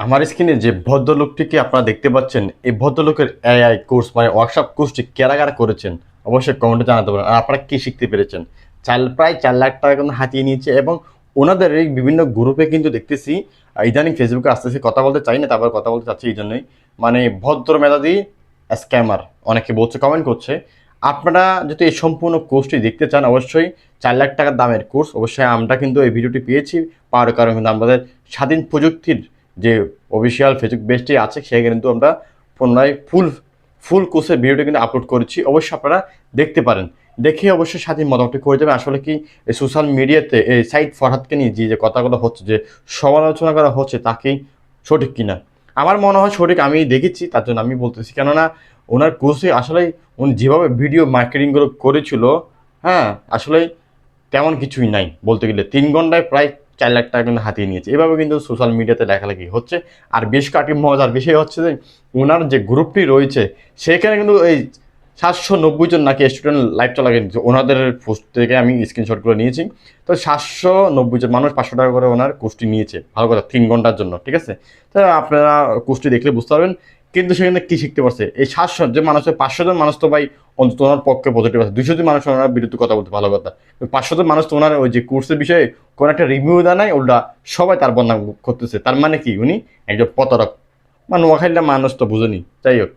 আমার স্ক্রিনে যে ভদ্রলোকটিকে আপনারা দেখতে পাচ্ছেন, এই ভদ্রলোকের এআই কোর্স মানে ওয়ার্কশপ কোর্সটি কারা করেছেন অবশ্যই কমেন্টে জানাতে পারেন। আর আপনারা কি শিখতে পেরেছেন? প্রায় 4 লাখ টাকা কিন্তু হাতিয়ে নিয়েছে এবং ওনাদের এই বিভিন্ন গ্রুপে কিন্তু দেখতেছি ইদানিং ফেসবুকে আস্তে আস্তে কথা বলতে চাই না, তারপর কথা বলতে চাচ্ছি এই জন্যই, মানে ভদ্র মেধাবী স্ক্যামার অনেকে বলছে, কমেন্ট করছে। আপনারা যদি এই সম্পূর্ণ কোর্সটি দেখতে চান অবশ্যই 4 লাখ টাকার দামের কোর্স, অবশ্যই আমরা কিন্তু এই ভিডিওটি পেয়েছি পাওয়ার কারণে কিন্তু আমাদের স্বাধীন প্রযুক্তির যে অফিসিয়াল ফেসবুক পেজটি আছে সেখানে কিন্তু আমরা পুনরায় ফুল কোর্সের ভিডিওটি কিন্তু আপলোড করেছি, অবশ্যই আপনারা দেখতে পারেন। দেখে অবশ্যই স্বাধীন মতামতটি করে দেবেন আসলে কি এই সোশ্যাল মিডিয়াতে এই সাইদ ফরহাদকে নিয়ে যে কথাগুলো হচ্ছে, যে সমালোচনা করা হচ্ছে তাকেই সঠিক কিনা। আমার মনে হয় সঠিক, আমি দেখেছি তার জন্য আমি বলতেছি, কেননা ওনার কোর্সে আসলে উনি যেভাবে ভিডিও মার্কেটিংগুলো করেছিল, হ্যাঁ আসলে তেমন কিছুই নাই বলতে গেলে। 3 ঘন্টায় প্রায় 4 লাখ টাকা কিন্তু হাতিয়ে নিয়েছে, এভাবে কিন্তু সোশ্যাল মিডিয়াতে লেখালেখি হচ্ছে। আর বেশ কয়েকটি মজার বিষয় হচ্ছে যে ওনার যে গ্রুপটি রয়েছে সেখানে কিন্তু এই 790 জন নাকি স্টুডেন্ট লাইভ চলাকালীন, ওনাদের পোস্ট থেকে আমি স্ক্রিনশটগুলো নিয়েছি। তো 790 জন মানুষ 500 টাকা করে ওনার কোর্সটি নিয়েছে, ভালো কথা 3 ঘন্টার জন্য, ঠিক আছে। তো আপনারা কোর্সটি দেখলে বুঝতে পারবেন। কিন্তু সেখানে কি শিখতে পারছে এই 700 যে মানুষের, 500 জন মানুষ তো ভাই অন্তত ওনার পক্ষে পজিটিভ আছে, 200 জন মানুষ ওনার বিরুদ্ধে কথা বলতে, ভালো কথা। 500 জন মানুষ তো ওনার ওই যে কোর্সের বিষয়ে কোনো একটা রিভিউ দেয় নাই, উল্টা সবাই তার বদনাম করতেছে। তার মানে কি উনি একজন প্রতারক। মানে নোয়াখালীর মানুষ তো বুঝেনি, যাই হোক।